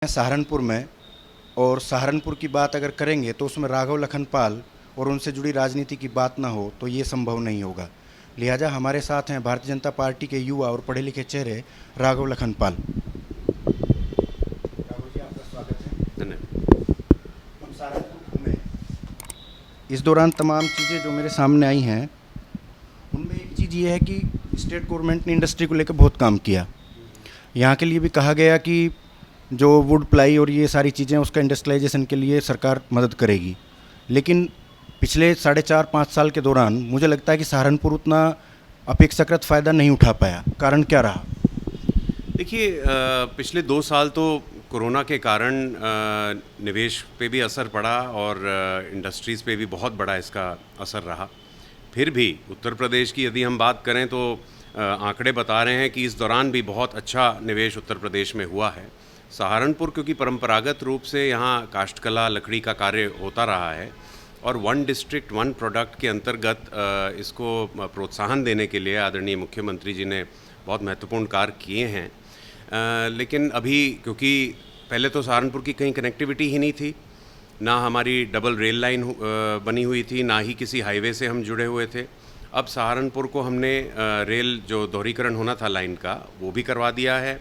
सहारनपुर में। और सहारनपुर की बात अगर करेंगे तो उसमें राघव लखनपाल और उनसे जुड़ी राजनीति की बात ना हो तो ये संभव नहीं होगा। लिहाजा हमारे साथ हैं भारतीय जनता पार्टी के युवा और पढ़े लिखे चेहरे राघव लखनपाल। राघव जी, आपका स्वागत है। धन्यवाद। हम सहारनपुर घूमे, इस दौरान तमाम चीज़ें जो मेरे सामने आई हैं उनमें एक चीज़ ये है कि स्टेट गवर्नमेंट ने इंडस्ट्री को लेकर बहुत काम किया। यहाँ के लिए भी कहा गया कि जो वुड प्लाई और ये सारी चीज़ें उसका इंडस्ट्रियलाइजेशन के लिए सरकार मदद करेगी, लेकिन पिछले 4.5-5 साल के दौरान मुझे लगता है कि सहारनपुर उतना अपेक्षाकृत फ़ायदा नहीं उठा पाया। कारण क्या रहा? देखिए, पिछले 2 साल तो कोरोना के कारण निवेश पे भी असर पड़ा और इंडस्ट्रीज़ पे भी बहुत बड़ा इसका असर रहा। फिर भी उत्तर प्रदेश की यदि हम बात करें तो आंकड़े बता रहे हैं कि इस दौरान भी बहुत अच्छा निवेश उत्तर प्रदेश में हुआ है। सहारनपुर क्योंकि परंपरागत रूप से यहाँ काष्ठकला लकड़ी का कार्य होता रहा है और वन डिस्ट्रिक्ट वन प्रोडक्ट के अंतर्गत इसको प्रोत्साहन देने के लिए आदरणीय मुख्यमंत्री जी ने बहुत महत्वपूर्ण कार्य किए हैं। लेकिन अभी क्योंकि पहले तो सहारनपुर की कहीं कनेक्टिविटी ही नहीं थी, ना हमारी डबल रेल लाइन बनी हुई थी, ना ही किसी हाईवे से हम जुड़े हुए थे। अब सहारनपुर को हमने रेल जो दोहरीकरण होना था लाइन का वो भी करवा दिया है।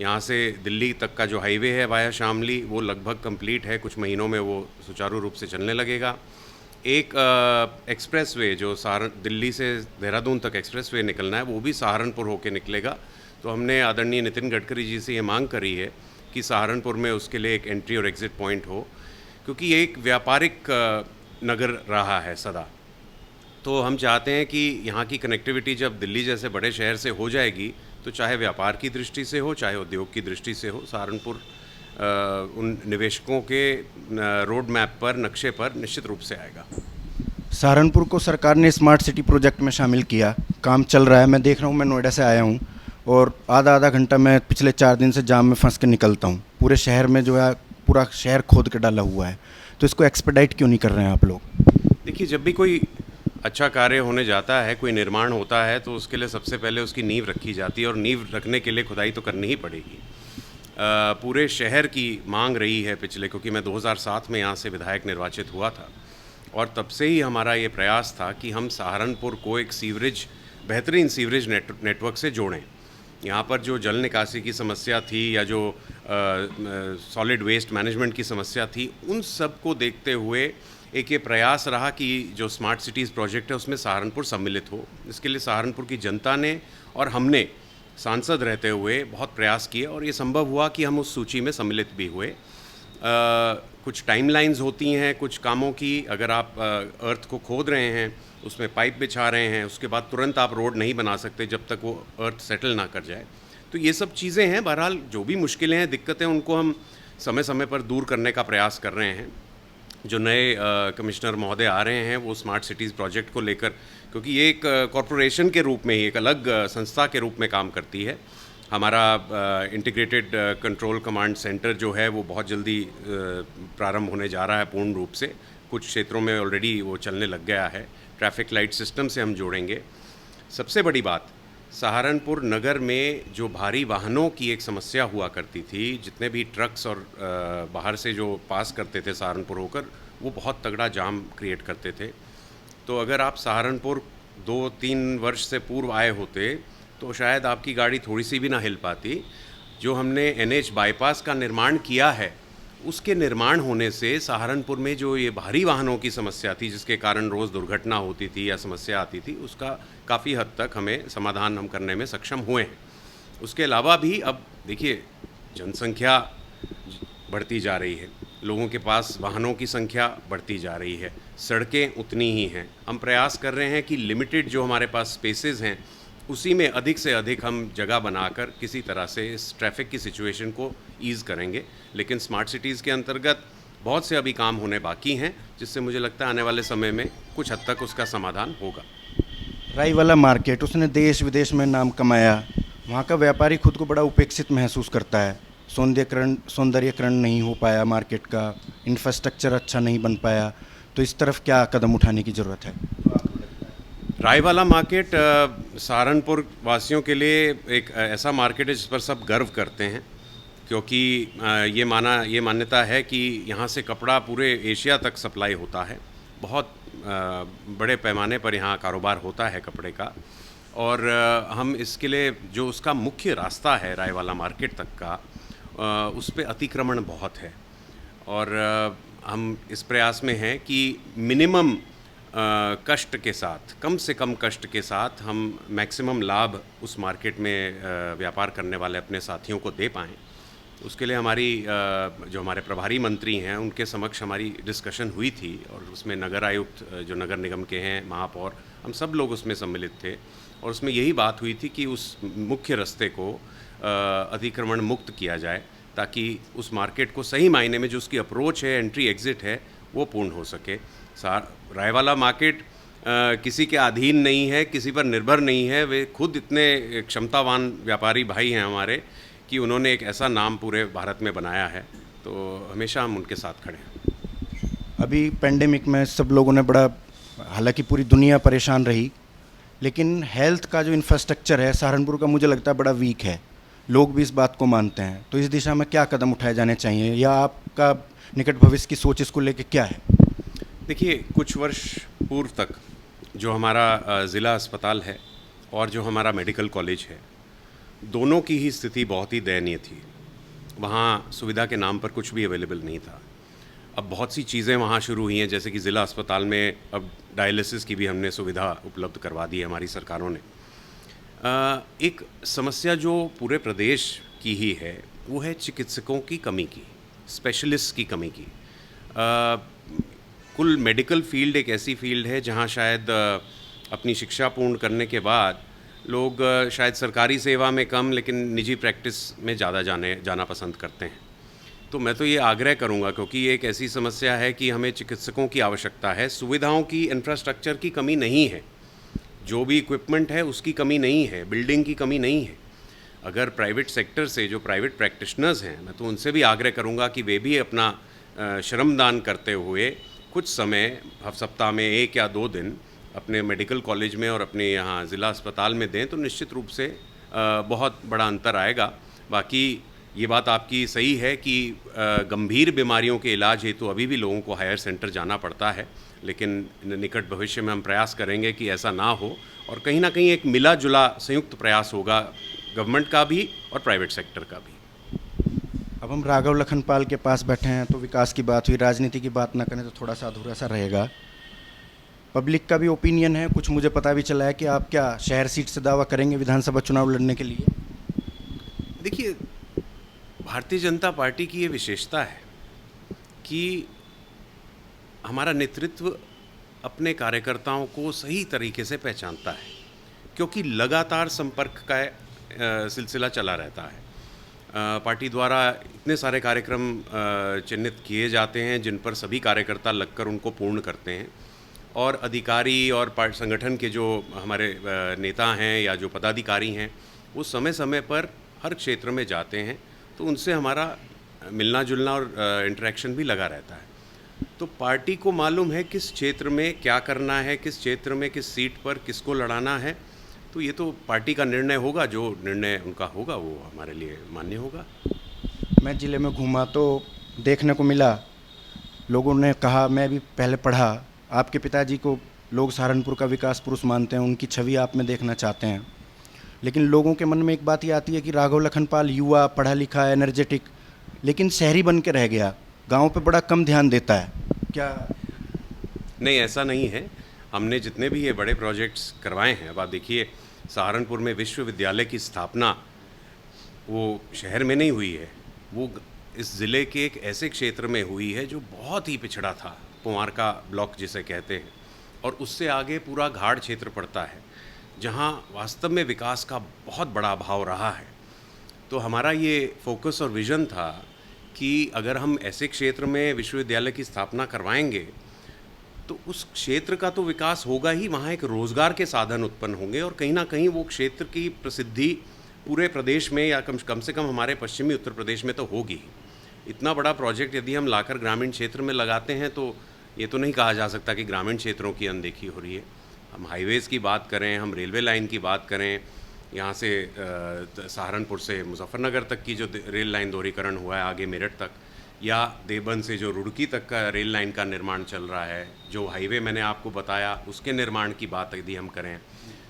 यहाँ से दिल्ली तक का जो हाईवे है वाया शामली वो लगभग कंप्लीट है, कुछ महीनों में वो सुचारू रूप से चलने लगेगा। एक एक्सप्रेसवे जो दिल्ली से देहरादून तक एक्सप्रेसवे निकलना है वो भी सहारनपुर होके निकलेगा। तो हमने आदरणीय नितिन गडकरी जी से ये मांग करी है कि सहारनपुर में उसके लिए एक एंट्री और एग्ज़िट पॉइंट हो, क्योंकि ये एक व्यापारिक नगर रहा है सदा। तो हम चाहते हैं कि यहाँ की कनेक्टिविटी जब दिल्ली जैसे बड़े शहर से हो जाएगी तो चाहे व्यापार की दृष्टि से हो चाहे उद्योग की दृष्टि से हो, सहारनपुर उन निवेशकों के रोड मैप पर, नक्शे पर निश्चित रूप से आएगा। सहारनपुर को सरकार ने स्मार्ट सिटी प्रोजेक्ट में शामिल किया, काम चल रहा है। मैं देख रहा हूँ, मैं नोएडा से आया हूँ और आधा घंटा मैं पिछले 4 दिन से जाम में फंस के निकलता हूँ। पूरे शहर में जो है पूरा शहर खोद के डाला हुआ है, तो इसको एक्सपेडाइट क्यों नहीं कर रहे हैं आप लोग? देखिए, जब भी कोई अच्छा कार्य होने जाता है, कोई निर्माण होता है, तो उसके लिए सबसे पहले उसकी नींव रखी जाती है और नींव रखने के लिए खुदाई तो करनी ही पड़ेगी। पूरे शहर की मांग रही है पिछले, क्योंकि मैं 2007 में यहाँ से विधायक निर्वाचित हुआ था और तब से ही हमारा ये प्रयास था कि हम सहारनपुर को एक बेहतरीन सीवरेज नेटवर्क से जोड़ें। यहाँ पर जो जल निकासी की समस्या थी या जो सॉलिड वेस्ट मैनेजमेंट की समस्या थी, उन सब को देखते हुए एक ये प्रयास रहा कि जो स्मार्ट सिटीज़ प्रोजेक्ट है उसमें सहारनपुर सम्मिलित हो। इसके लिए सहारनपुर की जनता ने और हमने सांसद रहते हुए बहुत प्रयास किए और ये संभव हुआ कि हम उस सूची में सम्मिलित भी हुए। कुछ टाइमलाइंस होती हैं कुछ कामों की। अगर आप अर्थ को खोद रहे हैं, उसमें पाइप बिछा रहे हैं, उसके बाद तुरंत आप रोड नहीं बना सकते जब तक वो अर्थ सेटल ना कर जाए। तो ये सब चीज़ें हैं। बहरहाल जो भी मुश्किलें हैं, दिक्कतें, उनको हम समय समय पर दूर करने का प्रयास कर रहे हैं। जो नए कमिश्नर महोदय आ रहे हैं वो स्मार्ट सिटीज़ प्रोजेक्ट को लेकर, क्योंकि ये एक कॉरपोरेशन के रूप में ही, एक अलग संस्था के रूप में काम करती है। हमारा इंटीग्रेटेड कंट्रोल कमांड सेंटर जो है वो बहुत जल्दी प्रारंभ होने जा रहा है पूर्ण रूप से। कुछ क्षेत्रों में ऑलरेडी वो चलने लग गया है। ट्रैफिक लाइट सिस्टम से हम जोड़ेंगे। सबसे बड़ी बात, सहारनपुर नगर में जो भारी वाहनों की एक समस्या हुआ करती थी, जितने भी ट्रक्स और बाहर से जो पास करते थे सहारनपुर होकर, वो बहुत तगड़ा जाम क्रिएट करते थे। तो अगर आप सहारनपुर 2-3 वर्ष से पूर्व आए होते तो शायद आपकी गाड़ी थोड़ी सी भी ना हिल पाती। जो हमने NH बाईपास का निर्माण किया है, उसके निर्माण होने से सहारनपुर में जो ये भारी वाहनों की समस्या थी, जिसके कारण रोज़ दुर्घटना होती थी या समस्या आती थी, उसका काफ़ी हद तक हमें समाधान हम करने में सक्षम हुए हैं। उसके अलावा भी अब देखिए, जनसंख्या बढ़ती जा रही है, लोगों के पास वाहनों की संख्या बढ़ती जा रही है, सड़कें उतनी ही हैं। हम प्रयास कर रहे हैं कि लिमिटेड जो हमारे पास स्पेसेस हैं उसी में अधिक से अधिक हम जगह बनाकर किसी तरह से इस ट्रैफिक की सिचुएशन को ईज़ करेंगे। लेकिन स्मार्ट सिटीज़ के अंतर्गत बहुत से अभी काम होने बाकी हैं, जिससे मुझे लगता है आने वाले समय में कुछ हद तक उसका समाधान होगा। राई वाला मार्केट, उसने देश विदेश में नाम कमाया। वहाँ का व्यापारी खुद को बड़ा उपेक्षित महसूस करता है। सौंदर्यकरण नहीं हो पाया मार्केट का, इंफ्रास्ट्रक्चर अच्छा नहीं बन पाया। तो इस तरफ क्या कदम उठाने की ज़रूरत है? राय वाला मार्केट सहारनपुर वासियों के लिए एक ऐसा मार्केट है जिस पर सब गर्व करते हैं क्योंकि ये मान्यता है कि यहाँ से कपड़ा पूरे एशिया तक सप्लाई होता है। बहुत बड़े पैमाने पर यहाँ कारोबार होता है कपड़े का, और हम इसके लिए जो उसका मुख्य रास्ता है रायवाला मार्केट तक का, उस पे अतिक्रमण बहुत है। और हम इस प्रयास में हैं कि मिनिमम कष्ट के साथ, कम से कम कष्ट के साथ हम मैक्सिमम लाभ उस मार्केट में व्यापार करने वाले अपने साथियों को दे पाएँ। उसके लिए हमारी जो हमारे प्रभारी मंत्री हैं उनके समक्ष हमारी डिस्कशन हुई थी, और उसमें नगर आयुक्त जो नगर निगम के हैं, महापौर, हम सब लोग उसमें सम्मिलित थे। और उसमें यही बात हुई थी कि उस मुख्य रास्ते को अतिक्रमण मुक्त किया जाए, ताकि उस मार्केट को सही मायने में जो उसकी अप्रोच है, एंट्री एग्ज़िट है, वो पूर्ण हो सके। रायवाला मार्केट किसी के अधीन नहीं है, किसी पर निर्भर नहीं है। वे खुद इतने क्षमतावान व्यापारी भाई हैं हमारे कि उन्होंने एक ऐसा नाम पूरे भारत में बनाया है, तो हमेशा हम उनके साथ खड़े हैं। अभी पेंडेमिक में सब लोगों ने बड़ा, हालांकि पूरी दुनिया परेशान रही, लेकिन हेल्थ का जो इंफ्रास्ट्रक्चर है सहारनपुर का, मुझे लगता है बड़ा वीक है। लोग भी इस बात को मानते हैं। तो इस दिशा में क्या कदम उठाए जाने चाहिए, या आपका निकट भविष्य की सोच इसको लेकर क्या है? देखिए, कुछ वर्ष पूर्व तक जो हमारा ज़िला अस्पताल है और जो हमारा मेडिकल कॉलेज है, दोनों की ही स्थिति बहुत ही दयनीय थी। वहाँ सुविधा के नाम पर कुछ भी अवेलेबल नहीं था। अब बहुत सी चीज़ें वहाँ शुरू हुई हैं, जैसे कि ज़िला अस्पताल में अब डायलिसिस की भी हमने सुविधा उपलब्ध करवा दी है हमारी सरकारों ने। एक समस्या जो पूरे प्रदेश की ही है, वो है चिकित्सकों की कमी की, स्पेशलिस्ट की कमी की। कुल मेडिकल फील्ड एक ऐसी फील्ड है जहाँ शायद अपनी शिक्षा पूर्ण करने के बाद लोग शायद सरकारी सेवा में कम, लेकिन निजी प्रैक्टिस में ज़्यादा जाना पसंद करते हैं। तो मैं तो ये आग्रह करूँगा, क्योंकि ये एक ऐसी समस्या है कि हमें चिकित्सकों की आवश्यकता है। सुविधाओं की, इंफ्रास्ट्रक्चर की कमी नहीं है, जो भी इक्विपमेंट है उसकी कमी नहीं है, बिल्डिंग की कमी नहीं है। अगर प्राइवेट सेक्टर से जो प्राइवेट प्रैक्टिशनर्स हैं, मैं तो उनसे भी आग्रह करूँगा कि वे भी अपना श्रमदान करते हुए कुछ समय, सप्ताह में 1 या 2 दिन अपने मेडिकल कॉलेज में और अपने यहाँ ज़िला अस्पताल में दें, तो निश्चित रूप से बहुत बड़ा अंतर आएगा। बाकी ये बात आपकी सही है कि गंभीर बीमारियों के इलाज हेतु तो अभी भी लोगों को हायर सेंटर जाना पड़ता है, लेकिन निकट भविष्य में हम प्रयास करेंगे कि ऐसा ना हो, और कहीं ना कहीं एक मिला जुला संयुक्त प्रयास होगा, गवर्नमेंट का भी और प्राइवेट सेक्टर का भी। अब हम राघव लखनपाल के पास बैठे हैं, तो विकास की बात हुई, राजनीति की बात ना करें तो थोड़ा सा अधूरा सा रहेगा। पब्लिक का भी ओपिनियन है, कुछ मुझे पता भी चला है कि आप क्या शहर सीट से दावा करेंगे विधानसभा चुनाव लड़ने के लिए? देखिए, भारतीय जनता पार्टी की ये विशेषता है कि हमारा नेतृत्व अपने कार्यकर्ताओं को सही तरीके से पहचानता है, क्योंकि लगातार संपर्क का सिलसिला चला रहता है। पार्टी द्वारा इतने सारे कार्यक्रम चिन्हित किए जाते हैं जिन पर सभी कार्यकर्ता लगकर उनको पूर्ण करते हैं, और अधिकारी और संगठन के जो हमारे नेता हैं या जो पदाधिकारी हैं, वो समय समय पर हर क्षेत्र में जाते हैं, तो उनसे हमारा मिलना जुलना और इंटरेक्शन भी लगा रहता है। तो पार्टी को मालूम है किस क्षेत्र में क्या करना है, किस क्षेत्र में किस सीट पर किसको लड़ाना है। तो ये तो पार्टी का निर्णय होगा, जो निर्णय उनका होगा वो हमारे लिए मान्य होगा। मैं ज़िले में घूमा तो देखने को मिला, लोगों ने कहा, मैं भी पहले पढ़ा, आपके पिताजी को लोग सहारनपुर का विकास पुरुष मानते हैं, उनकी छवि आप में देखना चाहते हैं। लेकिन लोगों के मन में एक बात ये आती है कि राघव लखनपाल युवा, पढ़ा लिखा, एनर्जेटिक, लेकिन शहरी बन के रह गया, गांव पे बड़ा कम ध्यान देता है। क्या? नहीं, ऐसा नहीं है। हमने जितने भी ये बड़े प्रोजेक्ट्स करवाए हैं, अब आप देखिए, सहारनपुर में विश्वविद्यालय की स्थापना वो शहर में नहीं हुई है, वो इस ज़िले के एक ऐसे क्षेत्र में हुई है जो बहुत ही पिछड़ा था, कुंवारका ब्लॉक जिसे कहते हैं, और उससे आगे पूरा घाट क्षेत्र पड़ता है, जहाँ वास्तव में विकास का बहुत बड़ा अभाव रहा है। तो हमारा ये फोकस और विज़न था कि अगर हम ऐसे क्षेत्र में विश्वविद्यालय की स्थापना करवाएंगे तो उस क्षेत्र का तो विकास होगा ही, वहाँ एक रोज़गार के साधन उत्पन्न होंगे, और कहीं ना कहीं वो क्षेत्र की प्रसिद्धि पूरे प्रदेश में या कम से कम हमारे पश्चिमी उत्तर प्रदेश में तो होगी। इतना बड़ा प्रोजेक्ट यदि हम लाकर ग्रामीण क्षेत्र में लगाते हैं तो ये तो नहीं कहा जा सकता कि ग्रामीण क्षेत्रों की अनदेखी हो रही है। हम हाईवेज़ की बात करें, हम रेलवे लाइन की बात करें, यहाँ से सहारनपुर से मुजफ्फरनगर तक की जो रेल लाइन दोहरीकरण हुआ है, आगे मेरठ तक, या देवबंद से जो रुड़की तक का रेल लाइन का निर्माण चल रहा है, जो हाईवे मैंने आपको बताया उसके निर्माण की बात यदि हम करें,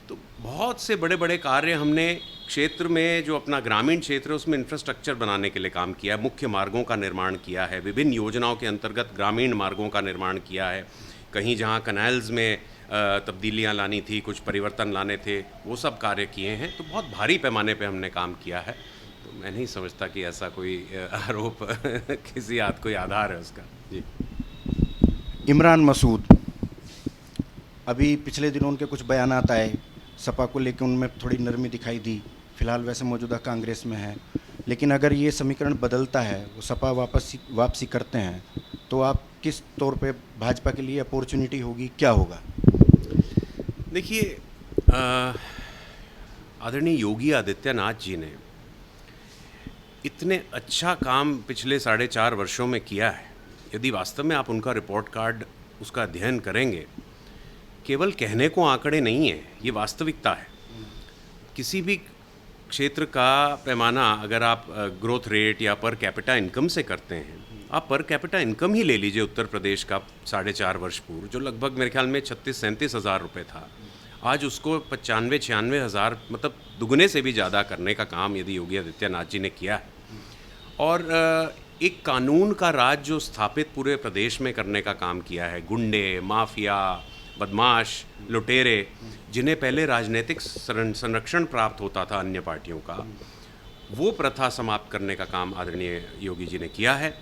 तो बहुत से बड़े बड़े कार्य हमने क्षेत्र में, जो अपना ग्रामीण क्षेत्र है उसमें इंफ्रास्ट्रक्चर बनाने के लिए काम किया है। मुख्य मार्गों का निर्माण किया है, विभिन्न योजनाओं के अंतर्गत ग्रामीण मार्गों का निर्माण किया है। कहीं जहाँ कैनाल्स में तब्दीलियाँ लानी थी, कुछ परिवर्तन लाने थे, वो सब कार्य किए हैं। तो बहुत भारी पैमाने पे हमने काम किया है। तो मैं नहीं समझता कि ऐसा कोई आरोप किसी कोई आधार है उसका। जी। इमरान मसूद, अभी पिछले दिनों उनके कुछ बयानात आए, सपा को लेकर उनमें थोड़ी नरमी दिखाई दी। फिलहाल वैसे मौजूदा कांग्रेस में है, लेकिन अगर ये समीकरण बदलता है, वो सपा वापसी करते हैं, तो आप किस तौर पे भाजपा के लिए अपॉर्चुनिटी होगी, क्या होगा? देखिए, आदरणीय योगी आदित्यनाथ जी ने इतने अच्छा काम पिछले 4.5 वर्षों में किया है। यदि वास्तव में आप उनका रिपोर्ट कार्ड उसका अध्ययन करेंगे, केवल कहने को आंकड़े नहीं है, ये वास्तविकता है। किसी भी क्षेत्र का पैमाना अगर आप ग्रोथ रेट या पर कैपिटा इनकम से करते हैं, आप पर कैपिटा इनकम ही ले लीजिए उत्तर प्रदेश का 4.5 वर्ष पूर्व, जो लगभग मेरे ख्याल में 36-37 हज़ार रुपये था, आज उसको 95-96 हज़ार, मतलब दुगने से भी ज़्यादा करने का काम यदि योगी आदित्यनाथ जी ने किया है। और एक कानून का राज जो स्थापित पूरे प्रदेश में करने का काम किया है। गुंडे, माफिया, बदमाश, लुटेरे, जिन्हें पहले राजनीतिक संरक्षण प्राप्त होता था अन्य पार्टियों का, वो प्रथा समाप्त करने का काम आदरणीय योगी जी ने किया है।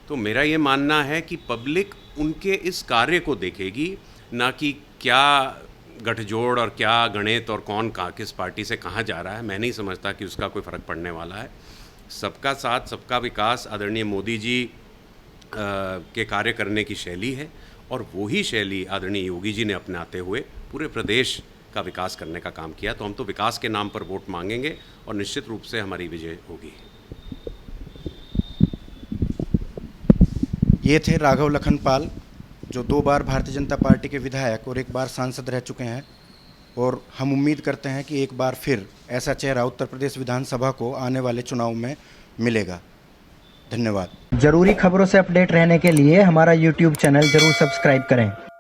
तो मेरा ये मानना है कि पब्लिक उनके इस कार्य को देखेगी, ना कि क्या गठजोड़ और क्या गणित और कौन किस पार्टी से कहाँ जा रहा है। मैं नहीं समझता कि उसका कोई फ़र्क पड़ने वाला है। सबका साथ, सबका विकास आदरणीय मोदी जी के कार्य करने की शैली है, और वही शैली आदरणीय योगी जी ने अपनाते हुए पूरे प्रदेश का विकास करने का काम किया। तो हम तो विकास के नाम पर वोट मांगेंगे और निश्चित रूप से हमारी विजय होगी। ये थे राघव लखनपाल, जो 2 बार भारतीय जनता पार्टी के विधायक और 1 बार सांसद रह चुके हैं, और हम उम्मीद करते हैं कि एक बार फिर ऐसा चेहरा उत्तर प्रदेश विधानसभा को आने वाले चुनाव में मिलेगा। धन्यवाद। जरूरी खबरों से अपडेट रहने के लिए हमारा YouTube चैनल जरूर सब्सक्राइब करें।